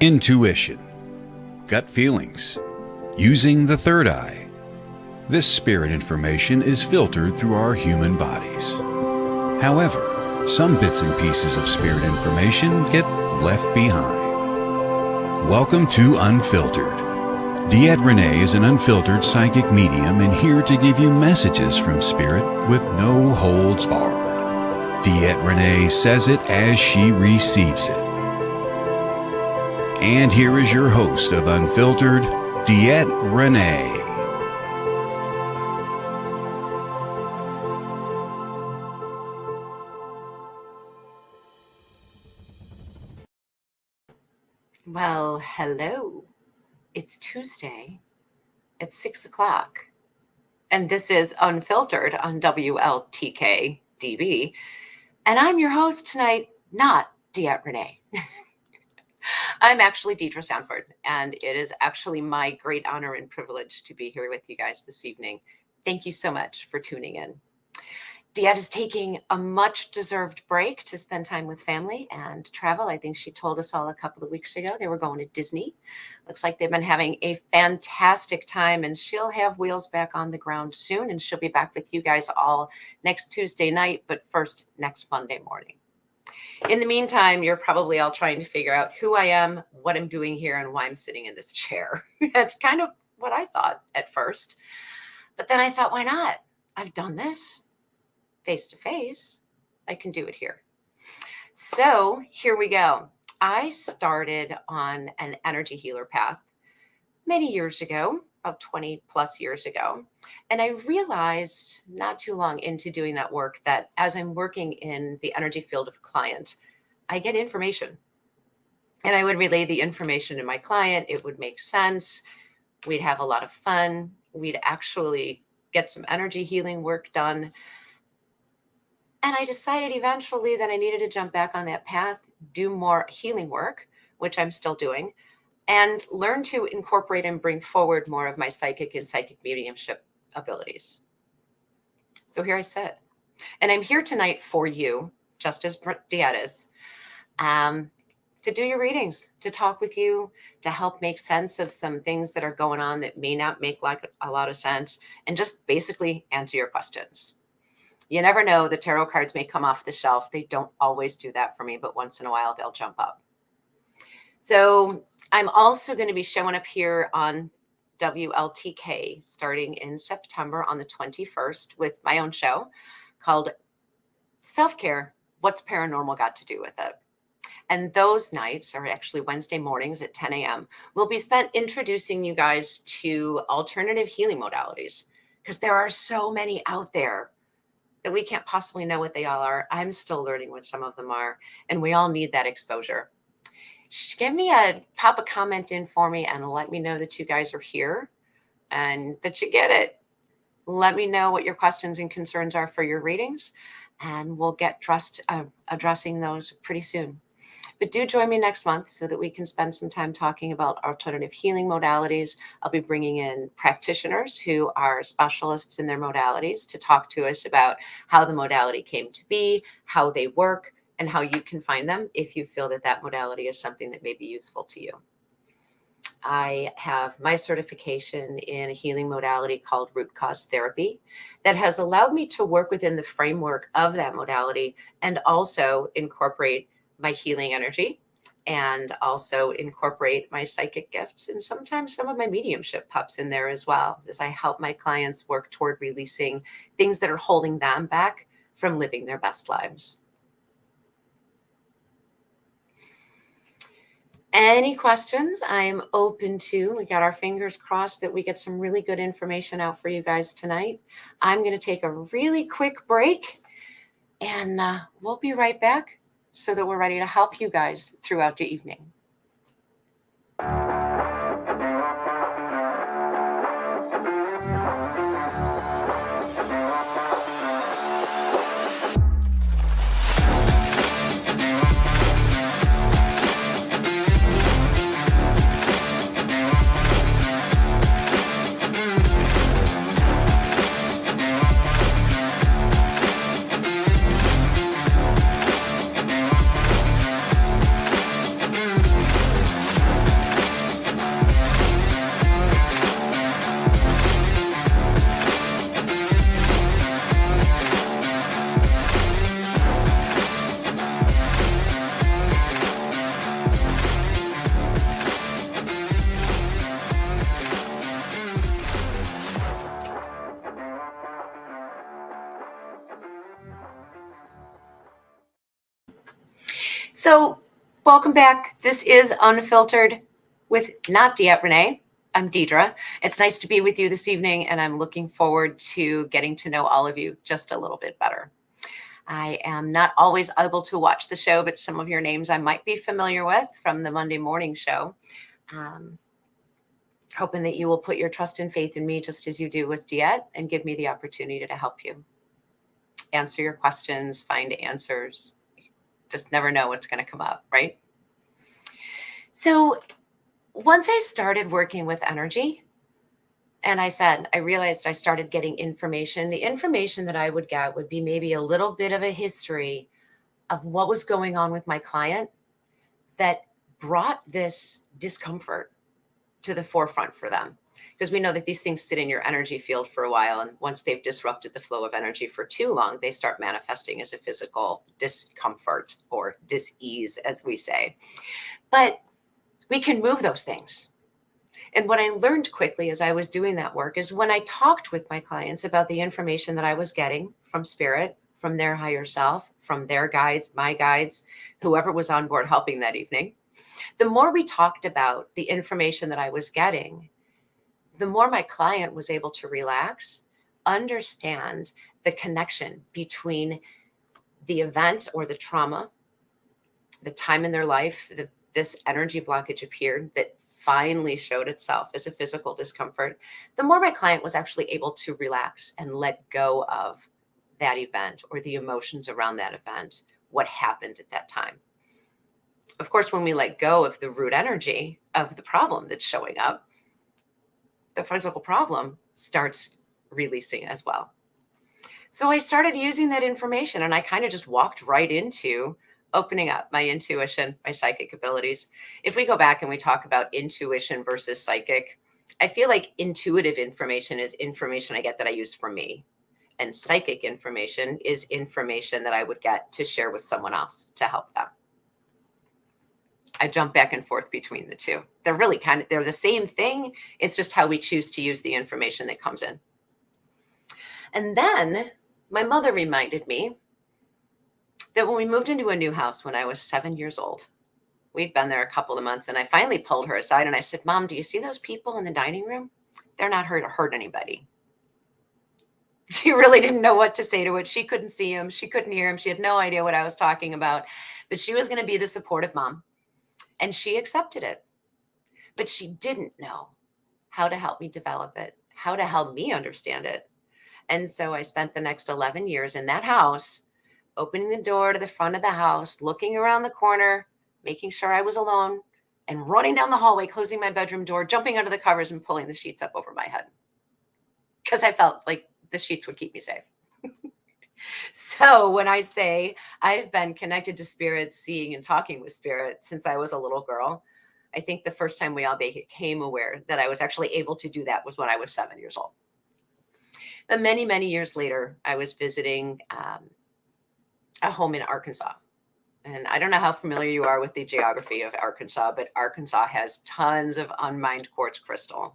Intuition, gut feelings, using the third eye. This spirit information is filtered through our human bodies. However, some bits and pieces of spirit information get left behind. Welcome to Unfiltered. Deidre is an unfiltered psychic medium and here to give you messages from spirit with no holds barred. Deidre says it as she receives it. And here is your host of Unfiltered, Deidre. Well, hello. It's Tuesday at 6 o'clock, and this is Unfiltered on WLTK-DB, and I'm your host tonight, not Deidre. I'm actually Deidre Sanford, and it is actually my great honor and privilege to be here with you guys this evening. Thank you so much for tuning in. Deidre is taking a much-deserved break to spend time with family and travel. I think she told us all a couple of weeks ago they were going to Disney. Looks like they've been having a fantastic time, and she'll have wheels back on the ground soon, and she'll be back with you guys all next Tuesday night, but first next Monday morning. In the meantime, you're probably all trying to figure out who I am, what I'm doing here, and why I'm sitting in this chair. That's kind of what I thought at first. But then I thought, why not? I've done this face to face. I can do it here. So here we go. I started on an energy healer path many years ago, about 20 plus years ago. And I realized not too long into doing that work that as I'm working in the energy field of a client, I get information. And I would relay the information to my client. It would make sense. We'd have a lot of fun. We'd actually get some energy healing work done. And I decided eventually that I needed to jump back on that path, do more healing work, which I'm still doing, and learn to incorporate and bring forward more of my psychic and psychic mediumship abilities. So here I sit. And I'm here tonight for you, just as Deidre is, to do your readings, to talk with you, to help make sense of some things that are going on that may not make like a lot of sense, and just basically answer your questions. You never know, the tarot cards may come off the shelf. They don't always do that for me, but once in a while they'll jump up. So I'm also going to be showing up here on WLTK starting in September on the 21st with my own show called Self-Care, What's Paranormal Got to Do with It? And those nights are actually Wednesday mornings at 10 a.m. will be spent introducing you guys to alternative healing modalities because there are so many out there that we can't possibly know what they all are. I'm still learning what some of them are, and we all need that exposure. Pop a comment in for me and let me know that you guys are here and that you get it. Let me know what your questions and concerns are for your readings, and we'll get addressing those pretty soon. But do join me next month so that we can spend some time talking about alternative healing modalities. I'll be bringing in practitioners who are specialists in their modalities to talk to us about how the modality came to be, how they work, and how you can find them if you feel that that modality is something that may be useful to you. I have my certification in a healing modality called root cause therapy that has allowed me to work within the framework of that modality and also incorporate my healing energy and also incorporate my psychic gifts. And sometimes some of my mediumship pops in there as well, as I help my clients work toward releasing things that are holding them back from living their best lives. Any questions I'm open to. We got our fingers crossed that we get some really good information out for you guys tonight. I'm going to take a really quick break and we'll be right back so that we're ready to help you guys throughout the evening. So, welcome back. This is Unfiltered with not Renee. I'm Deidre. It's nice to be with you this evening, and I'm looking forward to getting to know all of you just a little bit better. I am not always able to watch the show, but some of your names I might be familiar with from the Monday morning show. Hoping that you will put your trust and faith in me just as you do with Diet and give me the opportunity to help you. Answer your questions, find answers. Just never know what's going to come up, right? So once I started working with energy, and I realized I started getting information. The information that I would get would be maybe a little bit of a history of what was going on with my client that brought this discomfort to the forefront for them. Because we know that these things sit in your energy field for a while. And once they've disrupted the flow of energy for too long, they start manifesting as a physical discomfort or dis-ease, as we say. But we can move those things. And what I learned quickly as I was doing that work is when I talked with my clients about the information that I was getting from spirit, from their higher self, from their guides, my guides, whoever was on board helping that evening, the more we talked about the information that I was getting, the more my client was able to relax, understand the connection between the event or the trauma, the time in their life that this energy blockage appeared that finally showed itself as a physical discomfort, the more my client was actually able to relax and let go of that event or the emotions around that event, what happened at that time. Of course, when we let go of the root energy of the problem that's showing up, the physical problem starts releasing as well. So I started using that information and I kind of just walked right into opening up my intuition, my psychic abilities. If we go back and we talk about intuition versus psychic, I feel like intuitive information is information I get that I use for me. And psychic information is information that I would get to share with someone else to help them. I jump back and forth between the two. They're really they're the same thing. It's just how we choose to use the information that comes in. And then my mother reminded me that when we moved into a new house when I was 7 years old, we'd been there a couple of months, and I finally pulled her aside and I said, "Mom, do you see those people in the dining room? They're not here to hurt anybody." She really didn't know what to say to it. She couldn't see him. She couldn't hear him. She had no idea what I was talking about, but she was going to be the supportive mom, and she accepted it. But she didn't know how to help me develop it, how to help me understand it. And so I spent the next 11 years in that house, opening the door to the front of the house, looking around the corner, making sure I was alone, and running down the hallway, closing my bedroom door, jumping under the covers and pulling the sheets up over my head. Because I felt like the sheets would keep me safe. So when I say I've been connected to spirit, seeing and talking with spirit since I was a little girl, I think the first time we all became aware that I was actually able to do that was when I was 7 years old. But many, many years later, I was visiting a home in Arkansas. And I don't know how familiar you are with the geography of Arkansas, but Arkansas has tons of unmined quartz crystal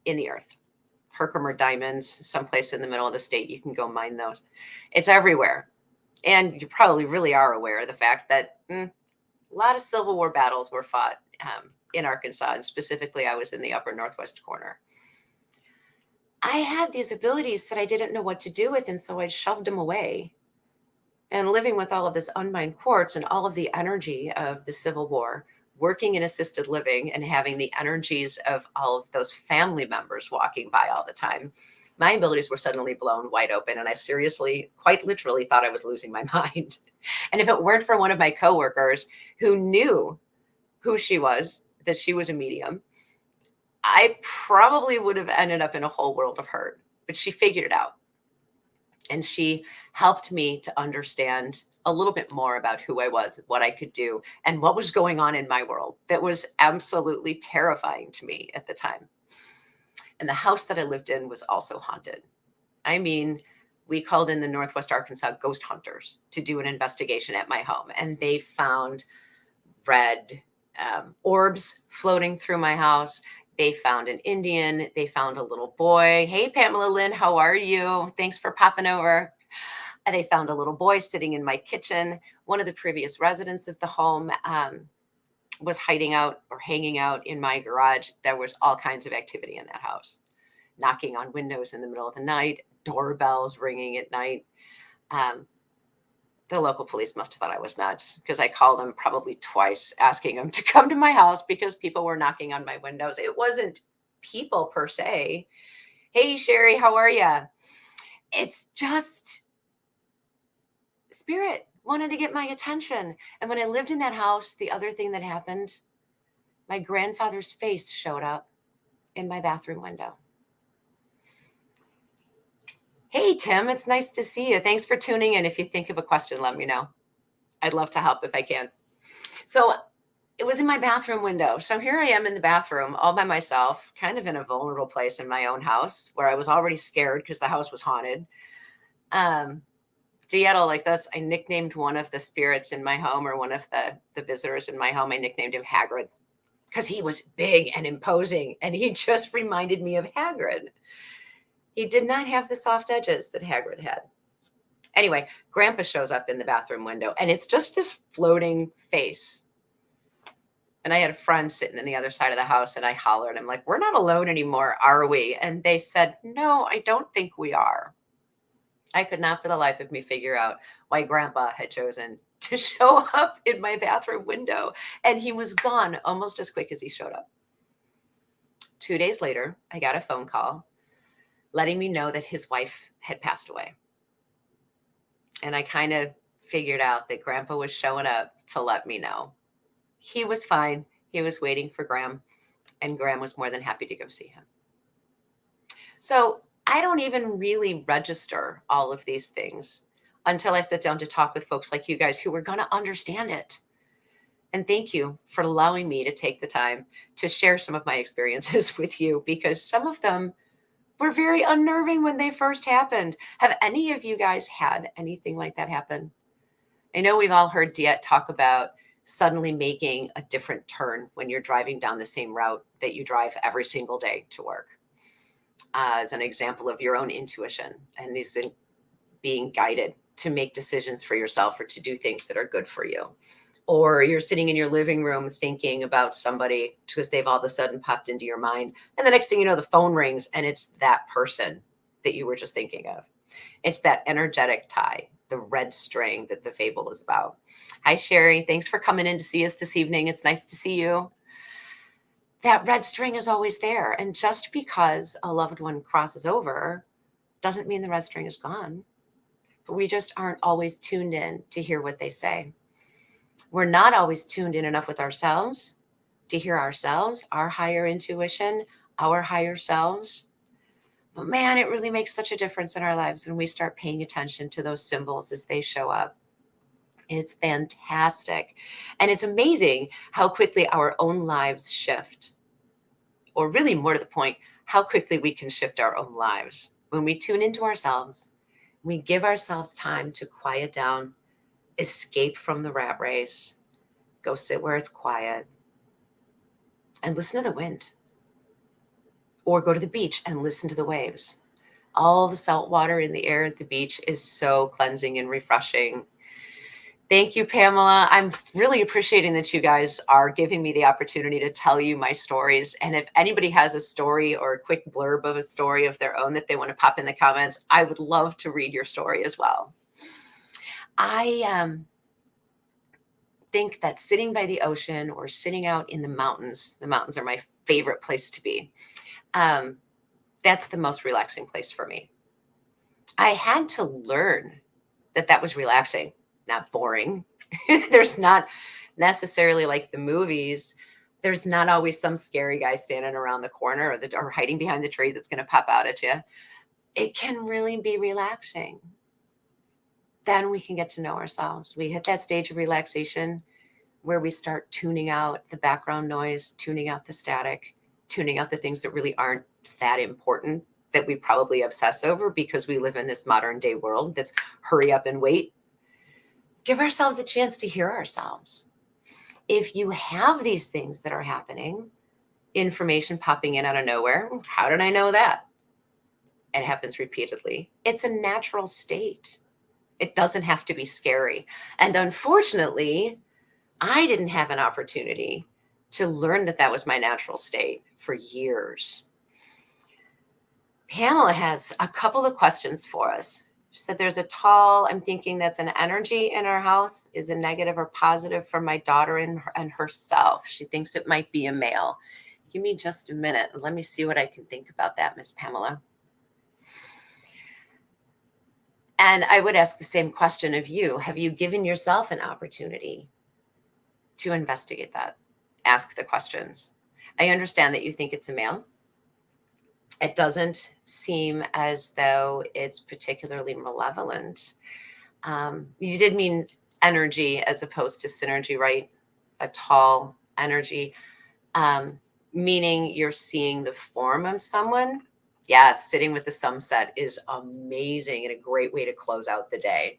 in the earth. Herkimer diamonds, someplace in the middle of the state, you can go mine those. It's everywhere. And you probably really are aware of the fact that a lot of Civil War battles were fought in Arkansas, and specifically I was in the upper northwest corner. I had these abilities that I didn't know what to do with, and so I shoved them away. And living with all of this unmined quartz and all of the energy of the Civil War, working in assisted living and having the energies of all of those family members walking by all the time, my abilities were suddenly blown wide open. And I seriously, quite literally thought I was losing my mind. And if it weren't for one of my coworkers who knew who she was, that she was a medium, I probably would have ended up in a whole world of hurt. But she figured it out. And she helped me to understand a little bit more about who I was, what I could do, and what was going on in my world that was absolutely terrifying to me at the time. And the house that I lived in was also haunted. I mean, we called in the Northwest Arkansas ghost hunters to do an investigation at my home, and they found red orbs floating through my house. They found an Indian. They found a little boy. Hey, Pamela Lynn, how are you? Thanks for popping over. And they found a little boy sitting in my kitchen. One of the previous residents of the home was hiding out or hanging out in my garage. There was all kinds of activity in that house, knocking on windows in the middle of the night, doorbells ringing at night. The local police must have thought I was nuts because I called them probably twice asking them to come to my house because people were knocking on my windows. It wasn't people per se. Hey, Sherry, how are you? It's just spirit wanted to get my attention. And when I lived in that house, the other thing that happened, my grandfather's face showed up in my bathroom window. Hey, Tim, it's nice to see you. Thanks for tuning in. If you think of a question, let me know. I'd love to help if I can. So it was in my bathroom window. So here I am in the bathroom all by myself, kind of in a vulnerable place in my own house where I was already scared because the house was haunted. Deidre, like this, I nicknamed one of the spirits in my home, or one of the visitors in my home, I nicknamed him Hagrid because he was big and imposing and he just reminded me of Hagrid. He did not have the soft edges that Hagrid had. Anyway, Grandpa shows up in the bathroom window and it's just this floating face. And I had a friend sitting on the other side of the house and I hollered, I'm like, we're not alone anymore, are we? And they said, no, I don't think we are. I could not for the life of me figure out why Grandpa had chosen to show up in my bathroom window. And he was gone almost as quick as he showed up. 2 days later, I got a phone call letting me know that his wife had passed away. And I kind of figured out that Grandpa was showing up to let me know. He was fine. He was waiting for Graham, and Graham was more than happy to go see him. So I don't even really register all of these things until I sit down to talk with folks like you guys who are going to understand it. And thank you for allowing me to take the time to share some of my experiences with you, because some of them were very unnerving when they first happened. Have any of you guys had anything like that happen? I know we've all heard Diet talk about suddenly making a different turn when you're driving down the same route that you drive every single day to work, as an example of your own intuition and is being guided to make decisions for yourself or to do things that are good for you. Or you're sitting in your living room thinking about somebody because they've all of a sudden popped into your mind. And the next thing you know, the phone rings and it's that person that you were just thinking of. It's that energetic tie, the red string that the fable is about. Hi, Sherry. Thanks for coming in to see us this evening. It's nice to see you. That red string is always there. And just because a loved one crosses over doesn't mean the red string is gone. But we just aren't always tuned in to hear what they say. We're not always tuned in enough with ourselves to hear ourselves, our higher intuition, our higher selves. But man, it really makes such a difference in our lives when we start paying attention to those symbols as they show up. It's fantastic. And it's amazing how quickly our own lives shift. Or really more to the point, how quickly we can shift our own lives. When we tune into ourselves, we give ourselves time to quiet down, escape from the rat race, go sit where it's quiet, and listen to the wind. Or go to the beach and listen to the waves. All the salt water in the air at the beach is so cleansing and refreshing. Thank you, Pamela. I'm really appreciating that you guys are giving me the opportunity to tell you my stories. And if anybody has a story or a quick blurb of a story of their own that they want to pop in the comments, I would love to read your story as well. I think that sitting by the ocean or sitting out in the mountains are my favorite place to be. That's the most relaxing place for me. I had to learn that was relaxing, not boring. There's not necessarily like the movies. There's not always some scary guy standing around the corner or hiding behind the tree that's going to pop out at you. It can really be relaxing. Then we can get to know ourselves. We hit that stage of relaxation where we start tuning out the background noise, tuning out the static, tuning out the things that really aren't that important that we probably obsess over because we live in this modern day world that's hurry up and wait. Give ourselves a chance to hear ourselves. If you have these things that are happening, information popping in out of nowhere, how did I know that? It happens repeatedly. It's a natural state. It doesn't have to be scary. And unfortunately, I didn't have an opportunity to learn that that was my natural state for years. Pamela has a couple of questions for us. She said, there's a tall, I'm thinking that's an energy in our house. Is it negative or positive for my daughter and herself? She thinks it might be a male. Give me just a minute. Let me see what I can think about that, Miss Pamela. And I would ask the same question of you. Have you given yourself an opportunity to investigate that? Ask the questions. I understand that you think it's a male. It doesn't seem as though it's particularly malevolent. You did mean energy as opposed to synergy, right? A tall energy, meaning you're seeing the form of someone. Yeah, sitting with the sunset is amazing and a great way to close out the day.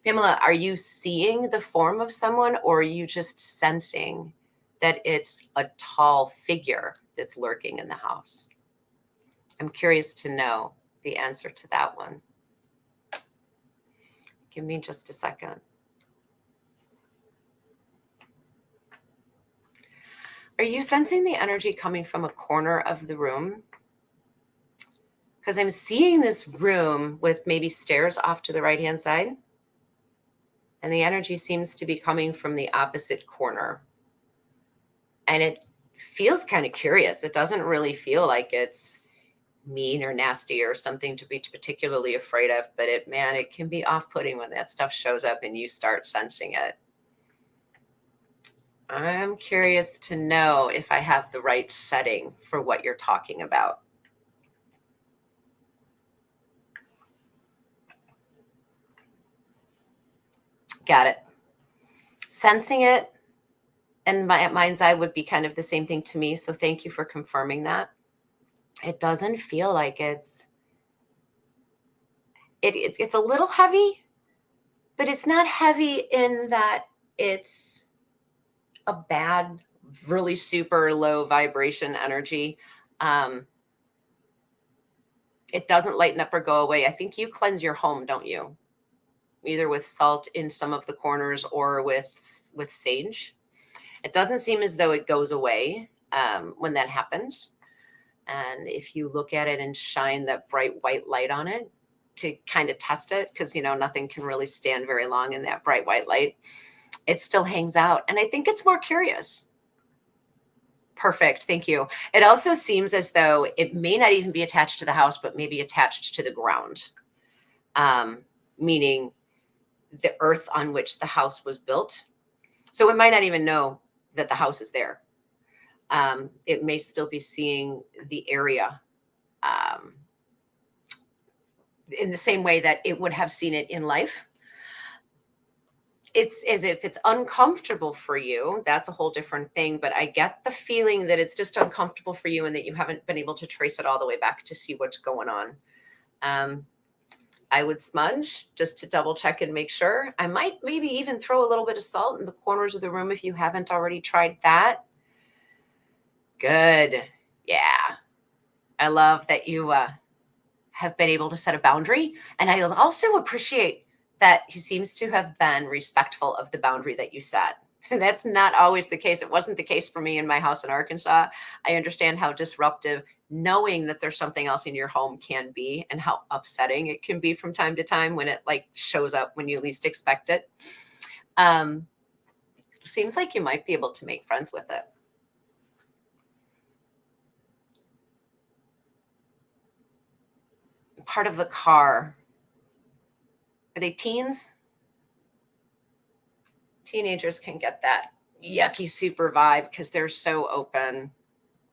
Pamela, are you seeing the form of someone, or are you just sensing that it's a tall figure that's lurking in the house? I'm curious to know the answer to that one. Give me just a second. Are you sensing the energy coming from a corner of the room? Because I'm seeing this room with maybe stairs off to the right-hand side, and the energy seems to be coming from the opposite corner. And it feels kind of curious. It doesn't really feel like it's mean or nasty or something to be particularly afraid of, but it can be off-putting when that stuff shows up and you start sensing it. I'm curious to know if I have the right setting for what you're talking about. Got it. Sensing it and my mind's eye would be kind of the same thing to me. So thank you for confirming that. It doesn't feel like it's a little heavy, but it's not heavy in that it's a bad, really super low vibration energy. It doesn't lighten up or go away. I think you cleanse your home, don't you? Either with salt in some of the corners or with sage. It doesn't seem as though it goes away when that happens. And if you look at it and shine that bright white light on it to kind of test it, because, nothing can really stand very long in that bright white light, it still hangs out. And I think it's more curious. Perfect. Thank you. It also seems as though it may not even be attached to the house, but maybe attached to the ground, meaning the earth on which the house was built. So it might not even know that the house is there. It may still be seeing the area in the same way that it would have seen it in life. It's as if it's uncomfortable for you. That's a whole different thing. But I get the feeling that it's just uncomfortable for you and that you haven't been able to trace it all the way back to see what's going on. I would smudge just to double check and make sure. I might maybe even throw a little bit of salt in the corners of the room if you haven't already tried that. Good. Yeah. I love that you have been able to set a boundary. And I also appreciate that he seems to have been respectful of the boundary that you set. That's not always the case. It wasn't the case for me in my house in Arkansas. I understand how disruptive knowing that there's something else in your home can be and how upsetting it can be from time to time when it shows up when you least expect it. Seems like you might be able to make friends with it. Part of the car. Are they teens? Teenagers can get that yucky super vibe because they're so open.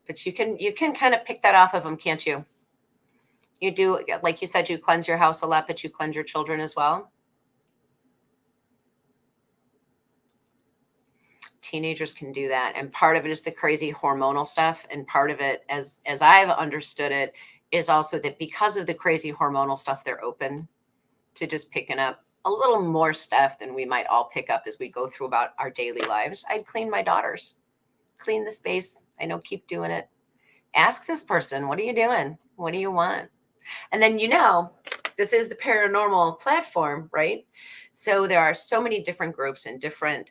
But you can kind of pick that off of them, can't you? You do, like you said, you cleanse your house a lot, but you cleanse your children as well. Teenagers can do that. And part of it is the crazy hormonal stuff. And part of it, as I've understood it, is also that because of the crazy hormonal stuff, they're open to just picking up a little more stuff than we might all pick up as we go through about our daily lives. I'd clean my daughters, clean the space. I know, keep doing it. Ask this person, what are you doing? What do you want? And then, this is the paranormal platform, right? So there are so many different groups and different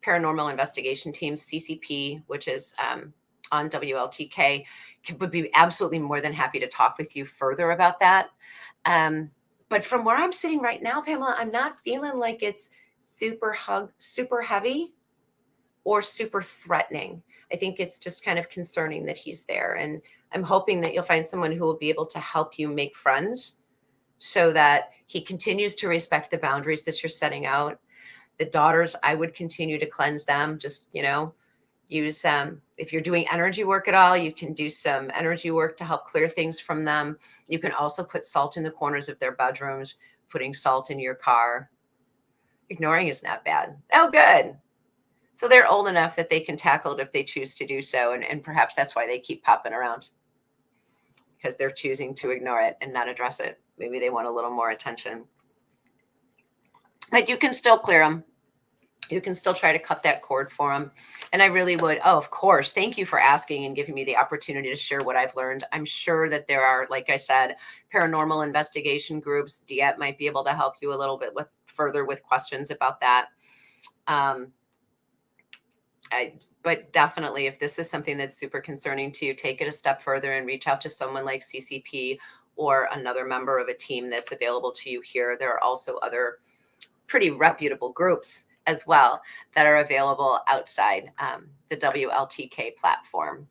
paranormal investigation teams. CCP, which is on WLTK, would be absolutely more than happy to talk with you further about that. But from where I'm sitting right now, Pamela, I'm not feeling like it's super heavy or super threatening. I think it's just kind of concerning that he's there. And I'm hoping that you'll find someone who will be able to help you make friends so that he continues to respect the boundaries that you're setting out. The daughters, I would continue to cleanse them. Just, use, if you're doing energy work at all, you can do some energy work to help clear things from them. You can also put salt in the corners of their bedrooms, putting salt in your car. Ignoring is not bad. Oh, good. So they're old enough that they can tackle it if they choose to do so. And perhaps that's why they keep popping around, because they're choosing to ignore it and not address it. Maybe they want a little more attention. But you can still clear them. You can still try to cut that cord for them. And I really would. Oh, of course. Thank you for asking and giving me the opportunity to share what I've learned. I'm sure that there are, like I said, paranormal investigation groups. Diet might be able to help you a little bit further with questions about that. But definitely, if this is something that's super concerning to you, take it a step further and reach out to someone like CCP or another member of a team that's available to you here. There are also other pretty reputable groups as well that are available outside the WLTK platform.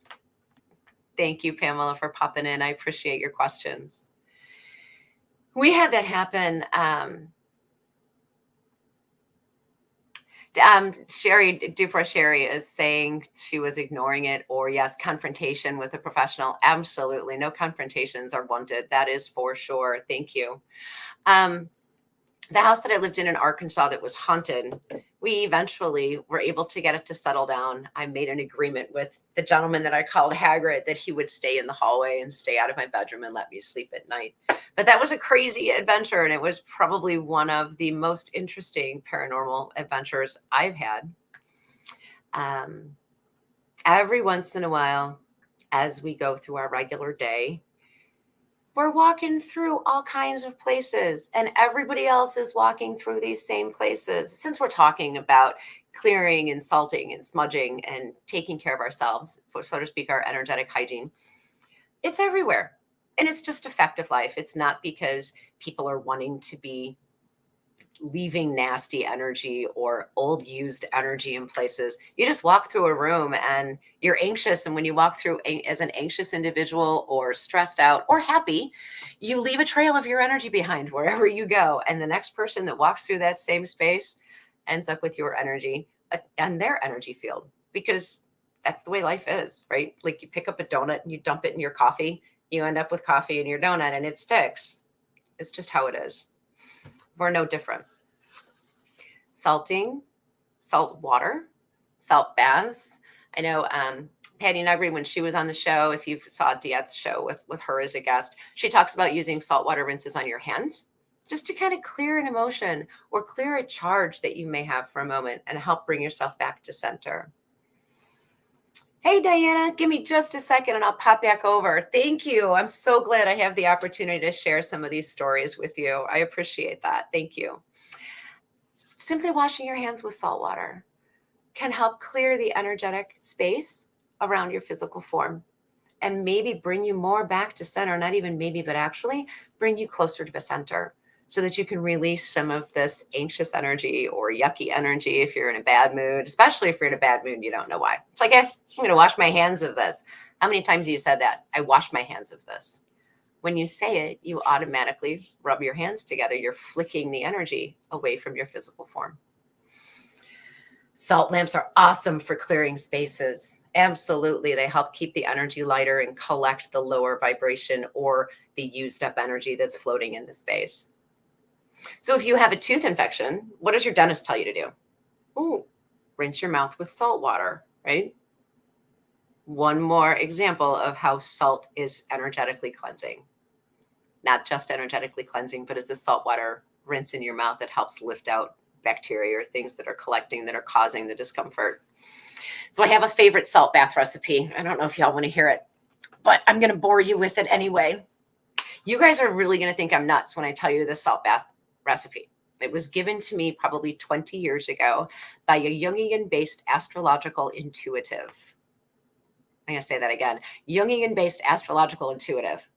Thank you, Pamela, for popping in. I appreciate your questions. We had that happen. Sherry is saying she was ignoring it, or yes, confrontation with a professional. Absolutely. No confrontations are wanted. That is for sure. Thank you. The house that I lived in Arkansas that was haunted, we eventually were able to get it to settle down. I made an agreement with the gentleman that I called Hagrid that he would stay in the hallway and stay out of my bedroom and let me sleep at night. But that was a crazy adventure, and it was probably one of the most interesting paranormal adventures I've had. Every once in a while, as we go through our regular day, we're walking through all kinds of places, and everybody else is walking through these same places. Since we're talking about clearing and salting and smudging and taking care of ourselves, so to speak, our energetic hygiene, it's everywhere. And it's just a fact of life. It's not because people are wanting to be leaving nasty energy or old used energy in places. You just walk through a room and you're anxious. And when you walk through as an anxious individual or stressed out or happy, you leave a trail of your energy behind wherever you go. And the next person that walks through that same space ends up with your energy and their energy field, because that's the way life is, right? Like you pick up a donut and you dump it in your coffee, you end up with coffee in your donut and it sticks. It's just how it is. We're no different. Salting, salt water, salt baths. I know Patty Nuggery, when she was on the show, if you saw Diet's show with her as a guest, she talks about using saltwater rinses on your hands just to kind of clear an emotion or clear a charge that you may have for a moment and help bring yourself back to center. Hey, Diana, give me just a second and I'll pop back over. Thank you. I'm so glad I have the opportunity to share some of these stories with you. I appreciate that. Thank you. Simply washing your hands with salt water can help clear the energetic space around your physical form and maybe bring you more back to center, not even maybe, but actually bring you closer to the center so that you can release some of this anxious energy or yucky energy if you're in a bad mood, especially if you're in a bad mood and you don't know why. It's like, I'm going to wash my hands of this. How many times have you said that? I wash my hands of this. When you say it, you automatically rub your hands together. You're flicking the energy away from your physical form. Salt lamps are awesome for clearing spaces. Absolutely. They help keep the energy lighter and collect the lower vibration or the used up energy that's floating in the space. So if you have a tooth infection, what does your dentist tell you to do? Ooh, rinse your mouth with salt water, right? One more example of how salt is energetically cleansing. Not just energetically cleansing, but as a salt water rinse in your mouth that helps lift out bacteria or things that are collecting that are causing the discomfort. So I have a favorite salt bath recipe. I don't know if y'all want to hear it, but I'm going to bore you with it anyway. You guys are really going to think I'm nuts when I tell you the salt bath recipe. It was given to me probably 20 years ago by a Jungian-based astrological intuitive. I'm going to say that again. Jungian-based astrological intuitive.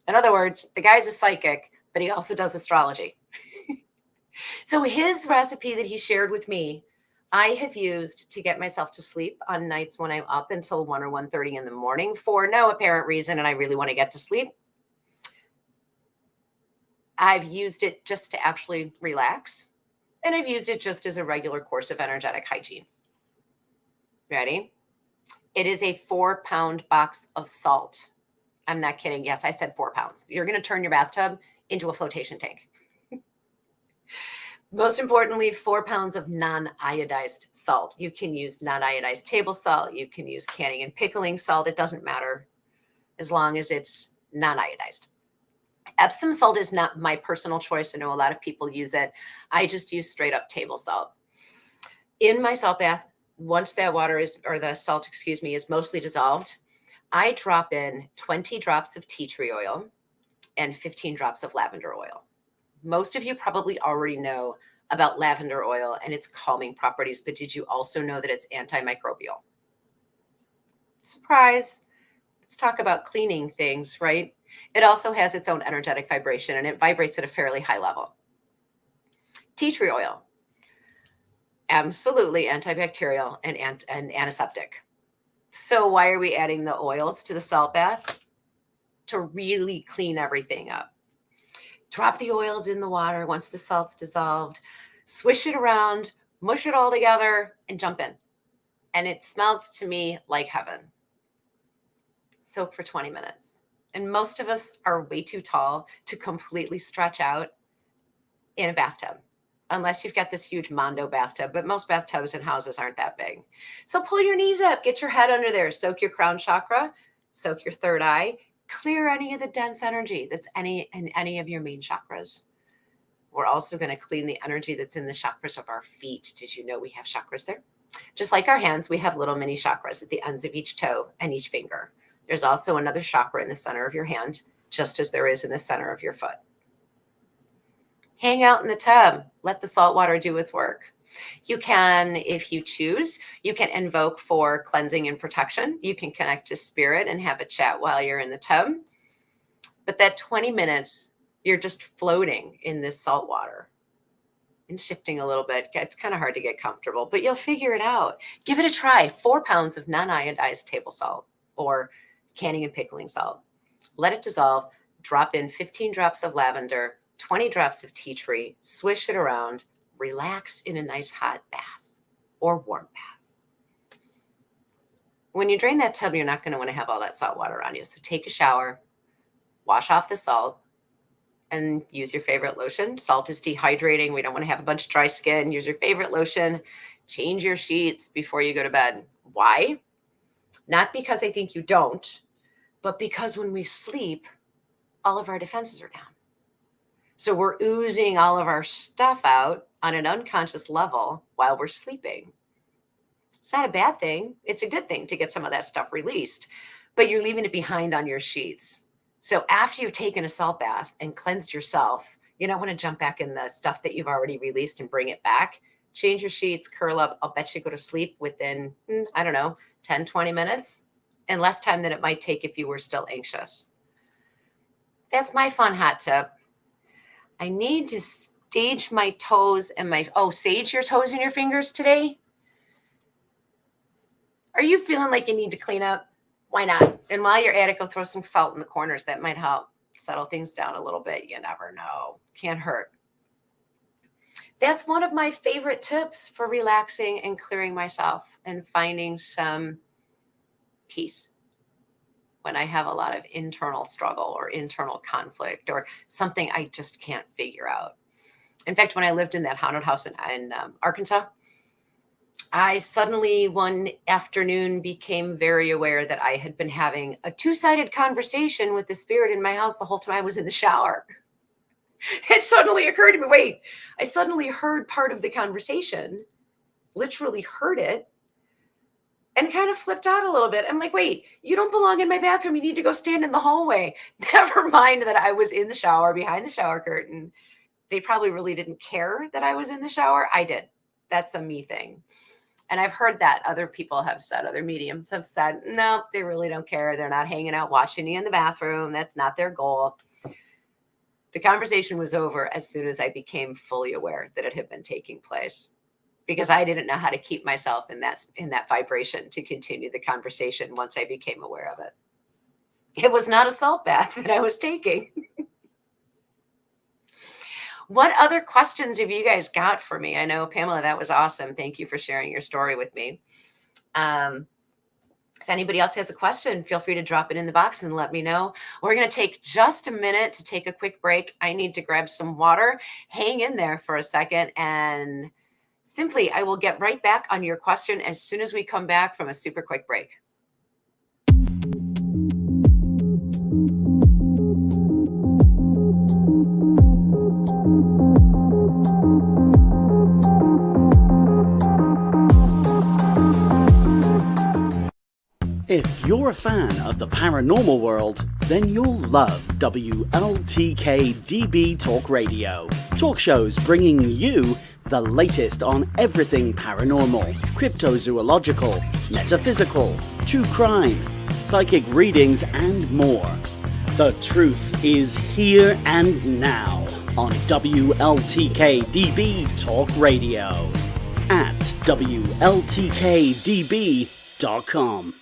In other words, the guy's a psychic, but he also does astrology. So his recipe that he shared with me, I have used to get myself to sleep on nights when I'm up until 1 or 1:30 in the morning for no apparent reason, and I really want to get to sleep. I've used it just to actually relax, and I've used it just as a regular course of energetic hygiene. Ready? It is a 4-pound box of salt. I'm not kidding. Yes, I said 4 pounds. You're going to turn your bathtub into a flotation tank. Most importantly, 4 pounds of non-iodized salt. You can use non-iodized table salt. You can use canning and pickling salt. It doesn't matter as long as it's non-iodized. Epsom salt is not my personal choice. I know a lot of people use it. I just use straight up table salt. In my salt bath, once that water is, or the salt, excuse me, is mostly dissolved, I drop in 20 drops of tea tree oil and 15 drops of lavender oil. Most of you probably already know about lavender oil and its calming properties, but did you also know that it's antimicrobial? Surprise. Let's talk about cleaning things, right? It also has its own energetic vibration, and it vibrates at a fairly high level. Tea tree oil, absolutely antibacterial and antiseptic. So why are we adding the oils to the salt bath? To really clean everything up. Drop the oils in the water once the salt's dissolved, swish it around, mush it all together, and jump in. And it smells to me like heaven. Soak for 20 minutes. And most of us are way too tall to completely stretch out in a bathtub, unless you've got this huge Mondo bathtub, but most bathtubs and houses aren't that big. So pull your knees up, get your head under there, soak your crown chakra, soak your third eye, clear any of the dense energy that's in any of your main chakras. We're also going to clean the energy that's in the chakras of our feet. Did you know we have chakras there? Just like our hands, we have little mini chakras at the ends of each toe and each finger. There's also another chakra in the center of your hand, just as there is in the center of your foot. Hang out in the tub. Let the salt water do its work. You can, if you choose, you can invoke for cleansing and protection. You can connect to spirit and have a chat while you're in the tub. But that 20 minutes, you're just floating in this salt water and shifting a little bit. It's kind of hard to get comfortable, but you'll figure it out. Give it a try. 4 pounds of non-iodized table salt or canning and pickling salt. Let it dissolve. Drop in 15 drops of lavender, 20 drops of tea tree, swish it around, relax in a nice hot bath or warm bath. When you drain that tub, you're not going to want to have all that salt water on you. So take a shower, wash off the salt, and use your favorite lotion. Salt is dehydrating. We don't want to have a bunch of dry skin. Use your favorite lotion. Change your sheets before you go to bed. Why? Not because I think you don't, but because when we sleep, all of our defenses are down. So we're oozing all of our stuff out on an unconscious level while we're sleeping. It's not a bad thing. It's a good thing to get some of that stuff released, but you're leaving it behind on your sheets. So after you've taken a salt bath and cleansed yourself, you don't want to jump back in the stuff that you've already released and bring it back. Change your sheets, curl up. I'll bet you go to sleep within, 10, 20 minutes, and less time than it might take if you were still anxious. That's my fun hot tip. I need to sage my toes and sage your toes and your fingers today. Are you feeling like you need to clean up? Why not? And while you're at it, go throw some salt in the corners. That might help settle things down a little bit. You never know. Can't hurt. That's one of my favorite tips for relaxing and clearing myself and finding some peace when I have a lot of internal struggle or internal conflict or something I just can't figure out. In fact, when I lived in that haunted house in Arkansas, I suddenly one afternoon became very aware that I had been having a two-sided conversation with the spirit in my house the whole time I was in the shower. It suddenly occurred to me, wait, I suddenly heard part of the conversation, literally heard it, and kind of flipped out a little bit. I'm like, wait, you don't belong in my bathroom. You need to go stand in the hallway. Never mind that I was in the shower behind the shower curtain. They probably really didn't care that I was in the shower. I did. That's a me thing. And I've heard that other people have said, other mediums have said, no, they really don't care. They're not hanging out watching you in the bathroom. That's not their goal. The conversation was over as soon as I became fully aware that it had been taking place, because I didn't know how to keep myself in that vibration to continue the conversation once I became aware of it. It was not a salt bath that I was taking. What other questions have you guys got for me? I know, Pamela, that was awesome. Thank you for sharing your story with me. If anybody else has a question, feel free to drop it in the box and let me know. We're going to take just a minute to take a quick break. I need to grab some water. Hang in there for a second, and simply, I will get right back on your question as soon as we come back from a super quick break. If you're a fan of the paranormal world, then you'll love WLTK-DB Talk Radio. Talk shows bringing you the latest on everything paranormal, cryptozoological, metaphysical, true crime, psychic readings, and more. The truth is here and now on WLTK-DB Talk Radio at WLTK-DB.com.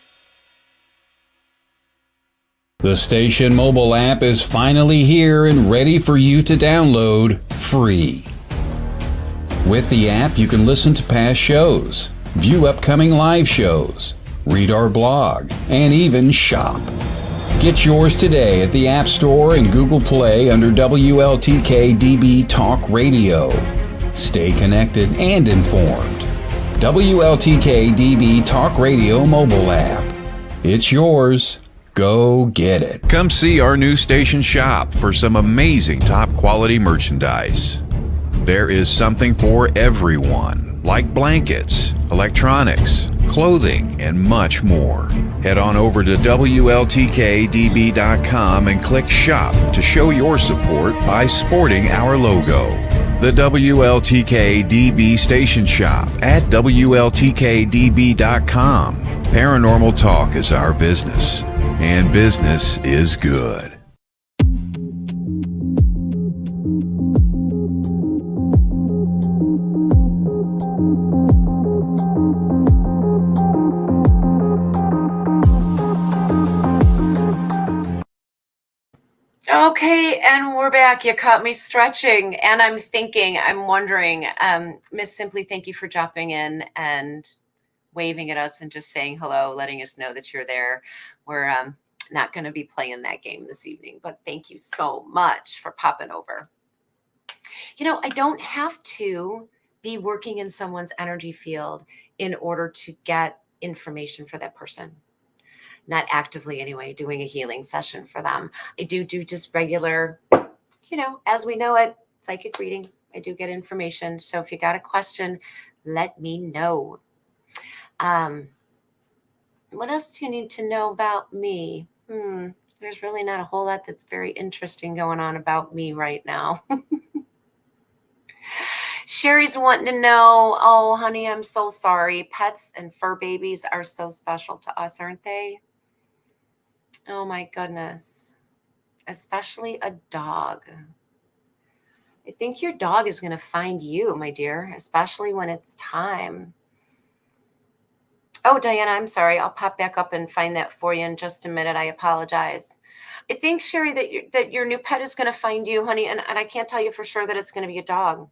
The station mobile app is finally here and ready for you to download free. With the app, you can listen to past shows, view upcoming live shows, read our blog, and even shop. Get yours today at the App Store and Google Play under WLTK-DB Talk Radio. Stay connected and informed. WLTK-DB Talk Radio mobile app. It's yours. Go get it. Come see our new station shop for some amazing top quality merchandise. There is something for everyone, like blankets, electronics, clothing, and much more. Head on over to WLTK-DB.com and click Shop to show your support by sporting our logo. The WLTK-DB Station Shop at WLTK-DB.com. Paranormal talk is our business, and business is good. Okay, and we're back. You caught me stretching, and I'm wondering, Miss Simply, thank you for dropping in and waving at us and just saying hello, letting us know that you're there. We're not going to be playing that game this evening, but thank you so much for popping over. You know, I don't have to be working in someone's energy field in order to get information for that person. Not actively anyway, doing a healing session for them. I do just regular, as we know it, psychic readings. I do get information. So if you got a question, let me know. What else do you need to know about me? There's really not a whole lot that's very interesting going on about me right now. Sherry's wanting to know, oh, honey, I'm so sorry. Pets and fur babies are so special to us, aren't they? Oh, my goodness. Especially a dog. I think your dog is going to find you, my dear, especially when it's time. Oh, Diana, I'm sorry. I'll pop back up and find that for you in just a minute. I apologize. I think, Sherry, that your new pet is going to find you, honey, and I can't tell you for sure that it's going to be a dog.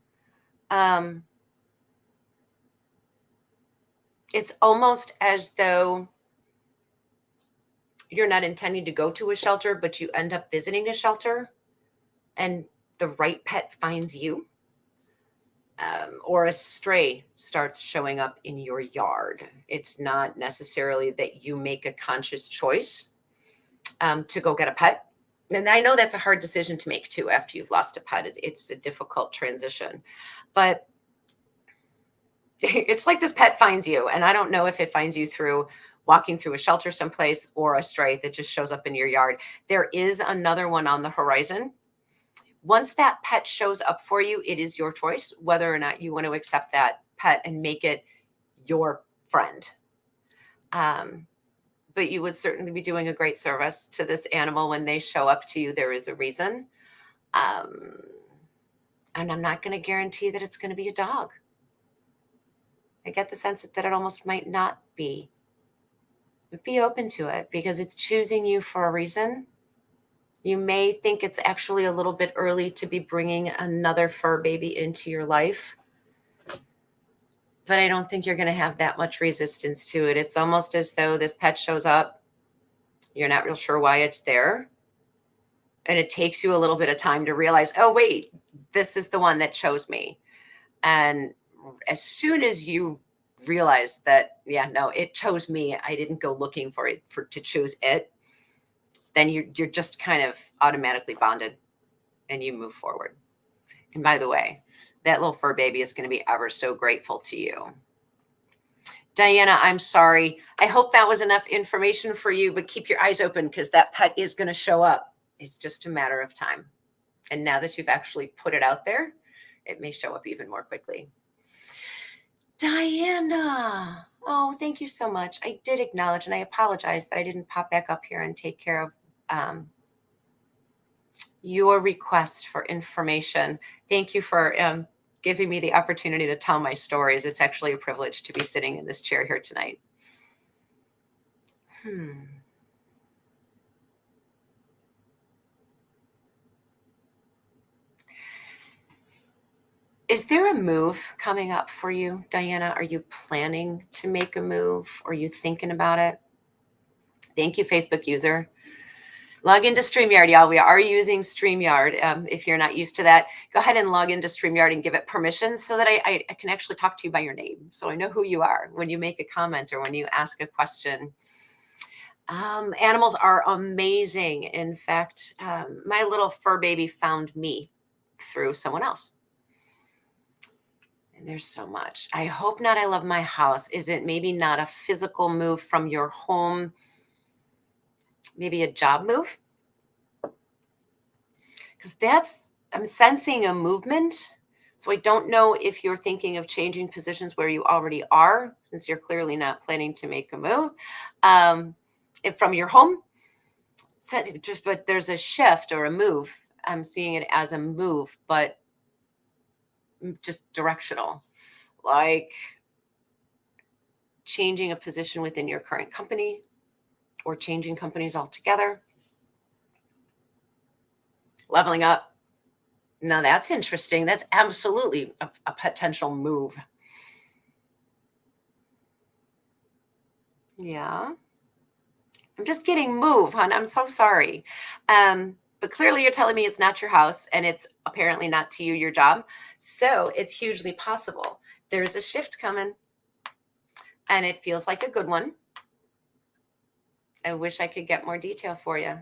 It's almost as though you're not intending to go to a shelter, but you end up visiting a shelter and the right pet finds you. Or a stray starts showing up in your yard. It's not necessarily that you make a conscious choice to go get a pet. And I know that's a hard decision to make too after you've lost a pet. It's a difficult transition. But It's like this pet finds you, and I don't know if it finds you through walking through a shelter someplace or a stray that just shows up in your yard. There is another one on the horizon. Once that pet shows up for you, it is your choice whether or not you want to accept that pet and make it your friend. But you would certainly be doing a great service to this animal when they show up to you. There is a reason. Um, and I'm not going to guarantee that it's going to be a dog. I get the sense that it almost might not be. But be open to it because it's choosing you for a reason. You may think it's actually a little bit early to be bringing another fur baby into your life, but I don't think you're going to have that much resistance to it. It's almost as though this pet shows up, you're not real sure why it's there, and it takes you a little bit of time to realize, oh, wait, this is the one that chose me. And as soon as you realize that, yeah, no, it chose me, I didn't go looking for it to choose it, then you're just kind of automatically bonded and you move forward. And by the way, that little fur baby is going to be ever so grateful to you. Diana, I'm sorry. I hope that was enough information for you, but keep your eyes open because that pet is going to show up. It's just a matter of time. And now that you've actually put it out there, it may show up even more quickly. Diana, oh, thank you so much. I did acknowledge, and I apologize that I didn't pop back up here and take care of your request for information. Thank you for giving me the opportunity to tell my stories. It's actually a privilege to be sitting in this chair here tonight. Is there a move coming up for you, Diana? Are you planning to make a move? Are you thinking about it? Thank you, Facebook user. Log into StreamYard, y'all. We are using StreamYard. If you're not used to that, go ahead and log into StreamYard and give it permission so that I can actually talk to you by your name. So I know who you are when you make a comment or when you ask a question. Animals are amazing. In fact, my little fur baby found me through someone else. And there's so much. I hope not. I love my house. Is it maybe not a physical move from your home? Maybe a job move? Because I'm sensing a movement. So I don't know if you're thinking of changing positions where you already are, since you're clearly not planning to make a move. If from your home, but there's a shift or a move. I'm seeing it as a move, but just directional, like changing a position within your current company or changing companies altogether, leveling up. Now that's interesting. That's absolutely a potential move. Yeah. I'm just getting move, hon. I'm so sorry. But clearly you're telling me it's not your house and it's apparently not to you, your job. So it's hugely possible. There's a shift coming and it feels like a good one. I wish I could get more detail for you.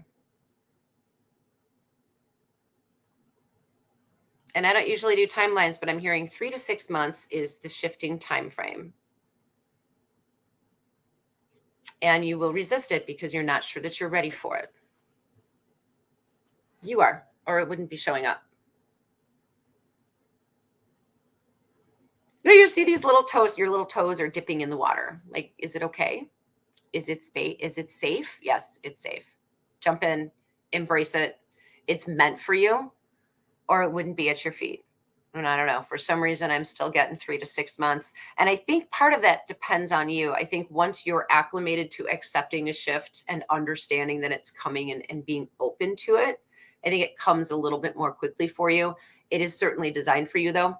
And I don't usually do timelines, but I'm hearing 3 to 6 months is the shifting time frame. And you will resist it because you're not sure that you're ready for it. You are, or it wouldn't be showing up. You see these little toes, your little toes are dipping in the water. Like, is it okay? Is it safe? Yes, it's safe. Jump in, embrace it. It's meant for you, or it wouldn't be at your feet. And I don't know, for some reason, I'm still getting 3 to 6 months. And I think part of that depends on you. I think once you're acclimated to accepting a shift and understanding that it's coming and being open to it, I think it comes a little bit more quickly for you. It is certainly designed for you, though,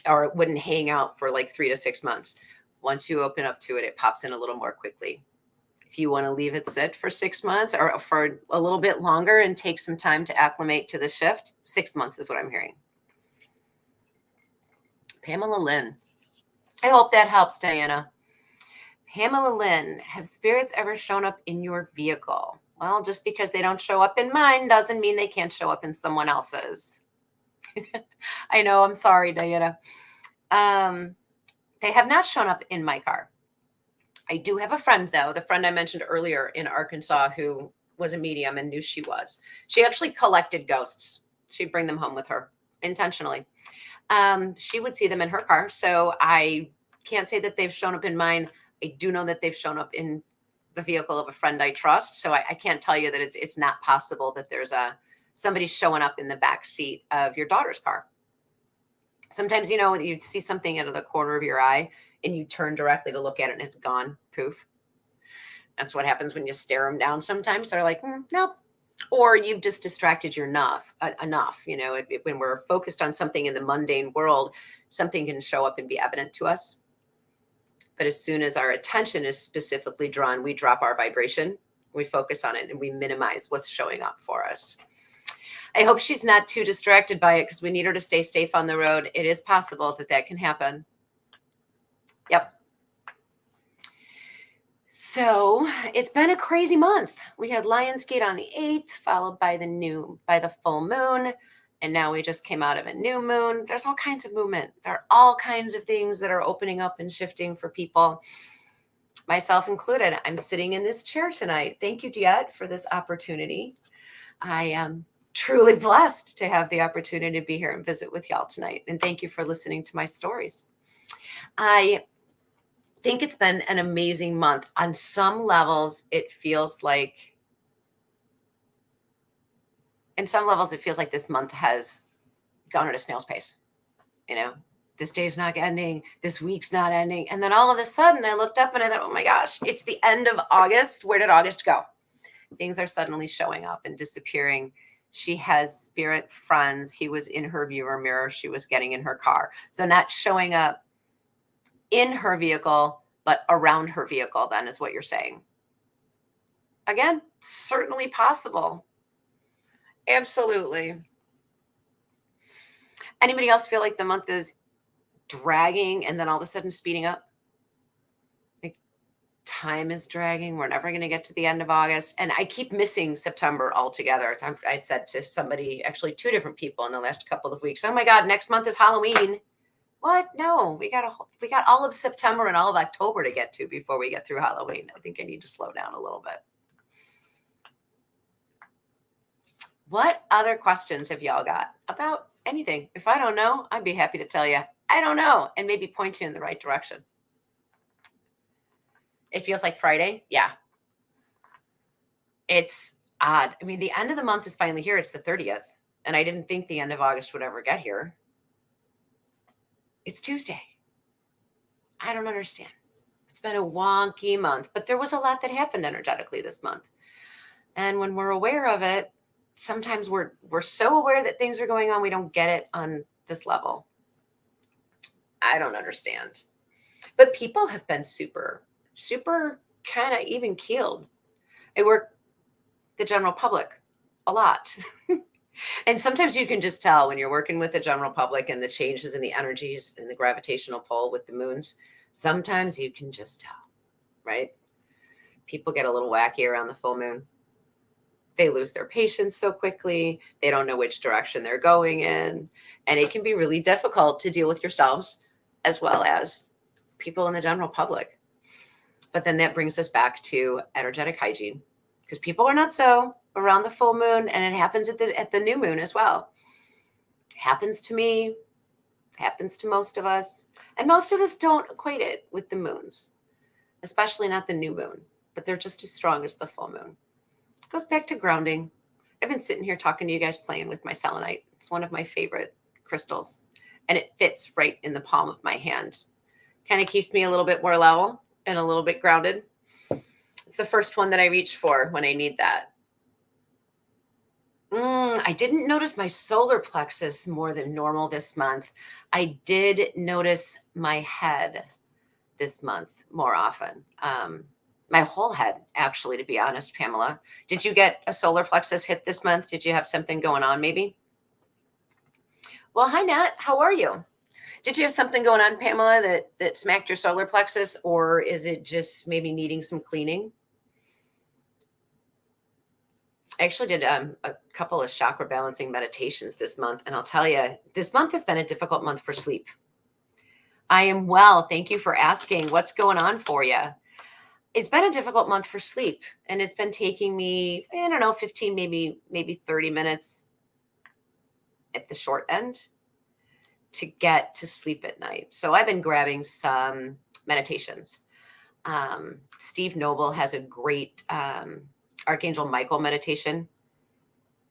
or it wouldn't hang out for like 3 to 6 months. Once you open up to it, it pops in a little more quickly. If you want to leave it sit for 6 months or for a little bit longer and take some time to acclimate to the shift, 6 months is what I'm hearing. Pamela Lynn. I hope that helps, Diana. Pamela Lynn, have spirits ever shown up in your vehicle? Well, just because they don't show up in mine doesn't mean they can't show up in someone else's. I know. I'm sorry, Diana. That They have not shown up in my car. I do have a friend, though, the friend I mentioned earlier in Arkansas who was a medium and knew she was. She actually collected ghosts. She'd bring them home with her intentionally. She would see them in her car. So I can't say that they've shown up in mine. I do know that they've shown up in the vehicle of a friend I trust. So I can't tell you that it's not possible that there's somebody showing up in the back seat of your daughter's car. Sometimes, you'd see something out of the corner of your eye and you turn directly to look at it and it's gone. Poof. That's what happens when you stare them down. Sometimes they're like, nope. Or you've just distracted your enough. When we're focused on something in the mundane world, something can show up and be evident to us. But as soon as our attention is specifically drawn, we drop our vibration, we focus on it, and we minimize what's showing up for us. I hope she's not too distracted by it because we need her to stay safe on the road. It is possible that can happen. Yep. So it's been a crazy month. We had Lionsgate on the 8th, followed by the full moon. And now we just came out of a new moon. There's all kinds of movement. There are all kinds of things that are opening up and shifting for people, myself included. I'm sitting in this chair tonight. Thank you, Deidre, for this opportunity. I am truly blessed to have the opportunity to be here and visit with y'all tonight. And thank you for listening to my stories. I think it's been an amazing month. On some levels, it feels like this month has gone at a snail's pace. This day's not ending. This week's not ending. And then all of a sudden I looked up and I thought, oh my gosh, it's the end of August. Where did August go? Things are suddenly showing up and disappearing. She has spirit friends. He was in her viewer mirror. She was getting in her car. So not showing up in her vehicle, but around her vehicle, then is what you're saying. Again, certainly possible. Absolutely. Anybody else feel like the month is dragging and then all of a sudden speeding up? Like time is dragging. We're never going to get to the end of August. And I keep missing September altogether. I said to somebody, actually 2 different people in the last couple of weeks, oh my God, next month is Halloween. What? No, we got all of September and all of October to get to before we get through Halloween. I think I need to slow down a little bit. What other questions have y'all got about anything? If I don't know, I'd be happy to tell you, I don't know, and maybe point you in the right direction. It feels like Friday. Yeah. It's odd. I mean, the end of the month is finally here. It's the 30th. And I didn't think the end of August would ever get here. It's Tuesday. I don't understand. It's been a wonky month, but there was a lot that happened energetically this month. And when we're aware of it, sometimes we're so aware that things are going on, we don't get it on this level. I don't understand. But people have been super, super kind of even keeled. I work the general public a lot. And sometimes you can just tell when you're working with the general public and the changes in the energies and the gravitational pull with the moons. Sometimes you can just tell, right? People get a little wacky around the full moon. They lose their patience so quickly. They don't know which direction they're going in. And it can be really difficult to deal with yourselves as well as people in the general public. But then that brings us back to energetic hygiene, because people are not so around the full moon, and it happens at the new moon as well. It happens to me, happens to most of us, and most of us don't equate it with the moons, especially not the new moon, but they're just as strong as the full moon. It goes back to grounding. I've been sitting here talking to you guys, playing with my selenite. It's one of my favorite crystals, and it fits right in the palm of my hand. Kind of keeps me a little bit more level and a little bit grounded. It's the first one that I reach for when I need that. I didn't notice my solar plexus more than normal this month. I did notice my head this month more often. My whole head, actually, to be honest, Pamela. Did you get a solar plexus hit this month? Did you have something going on maybe? Well, hi, Nat. How are you? Did you have something going on, Pamela, that smacked your solar plexus, or is it just maybe needing some cleaning? I actually did a couple of chakra balancing meditations this month, and I'll tell you, this month has been a difficult month for sleep. I am well. Thank you for asking. What's going on for you? It's been a difficult month for sleep, and it's been taking me, I don't know, 15, maybe 30 minutes at the short end to get to sleep at night. So I've been grabbing some meditations. Steve Noble has a great Archangel Michael meditation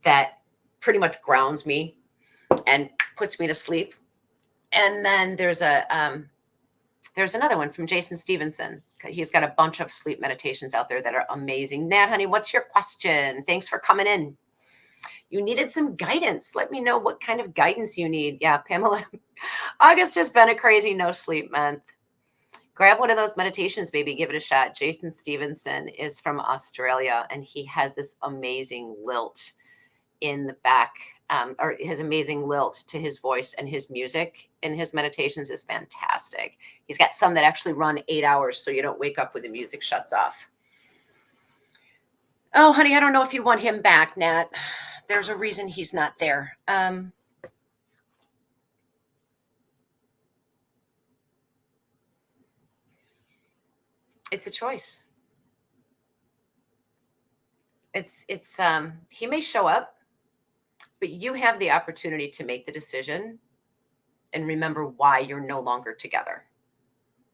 that pretty much grounds me and puts me to sleep. And then there's another one from Jason Stevenson. He's got a bunch of sleep meditations out there that are amazing. Nat, honey, what's your question? Thanks for coming in. You needed some guidance. Let me know what kind of guidance you need. Yeah, Pamela, August has been a crazy no sleep month. Grab one of those meditations, baby. Give it a shot. Jason Stevenson is from Australia, and he has this amazing lilt in the back, or his amazing lilt to his voice, and his music in his meditations is fantastic. He's got some that actually run 8 hours, so you don't wake up when the music shuts off. Oh, honey, I don't know if you want him back, Nat. There's a reason he's not there. It's a choice. He may show up, but you have the opportunity to make the decision and remember why you're no longer together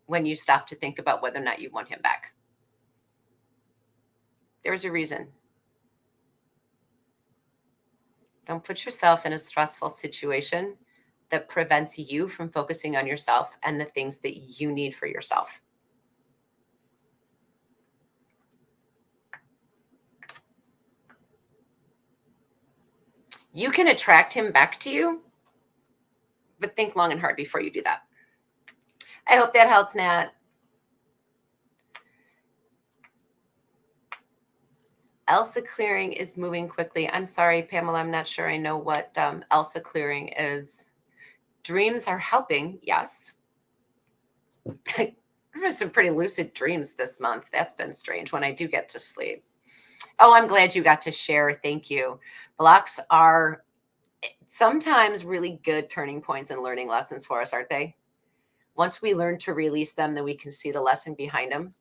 when you stop to think about whether or not you want him back. There's a reason. Don't put yourself in a stressful situation that prevents you from focusing on yourself and the things that you need for yourself. You can attract him back to you, but think long and hard before you do that. I hope that helps, Nat. Elsa clearing is moving quickly. I'm sorry, Pamela. I'm not sure I know what Elsa clearing is. Dreams are helping. Yes. There were some pretty lucid dreams this month. That's been strange when I do get to sleep. Oh, I'm glad you got to share. Thank you. Blocks are sometimes really good turning points and learning lessons for us, aren't they? Once we learn to release them, then we can see the lesson behind them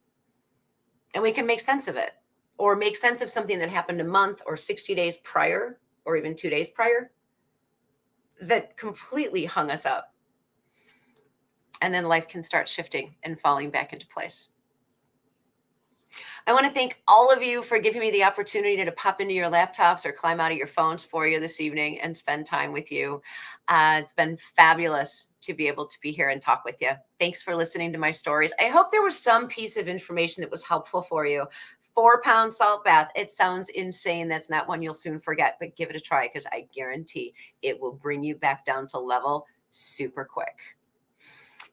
and we can make sense of it, or make sense of something that happened a month or 60 days prior, or even 2 days prior, that completely hung us up. And then life can start shifting and falling back into place. I want to thank all of you for giving me the opportunity to pop into your laptops or climb out of your phones for you this evening and spend time with you. It's been fabulous to be able to be here and talk with you. Thanks for listening to my stories. I hope there was some piece of information that was helpful for you. 4-pound salt bath. It sounds insane. That's not one you'll soon forget, but give it a try because I guarantee it will bring you back down to level super quick.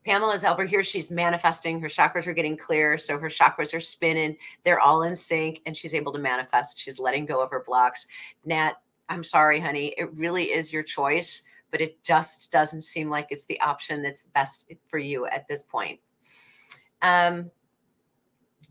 Pamela's over here. She's manifesting. Her chakras are getting clear. So her chakras are spinning. They're all in sync and she's able to manifest. She's letting go of her blocks. Nat, I'm sorry, honey. It really is your choice, but it just doesn't seem like it's the option that's best for you at this point.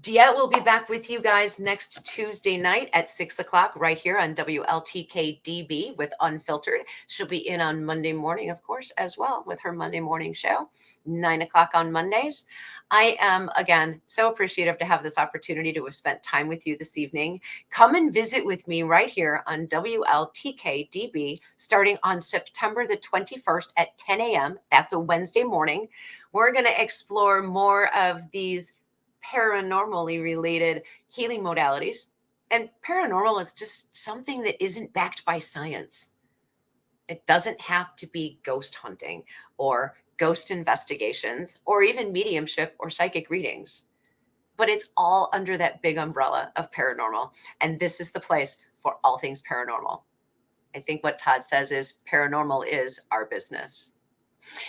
Dia will be back with you guys next Tuesday night at 6 o'clock right here on WLTK-DB with Unfiltered. She'll be in on Monday morning, of course, as well with her Monday morning show, 9 o'clock on Mondays. I am, again, so appreciative to have this opportunity to have spent time with you this evening. Come and visit with me right here on WLTK-DB starting on September the 21st at 10 a.m. That's a Wednesday morning. We're going to explore more of these paranormally related healing modalities. And paranormal is just something that isn't backed by science. It doesn't have to be ghost hunting or ghost investigations or even mediumship or psychic readings, but it's all under that big umbrella of paranormal. And this is the place for all things paranormal. I think what Todd says is paranormal is our business.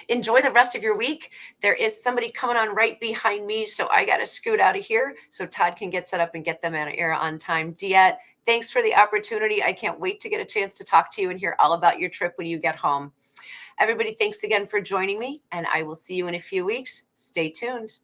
Enjoy the rest of your week. There is somebody coming on right behind me, so I got to scoot out of here so Todd can get set up and get them out of air on time. Diet, thanks for the opportunity. I can't wait to get a chance to talk to you and hear all about your trip when you get home. Everybody, thanks again for joining me, and I will see you in a few weeks. Stay tuned.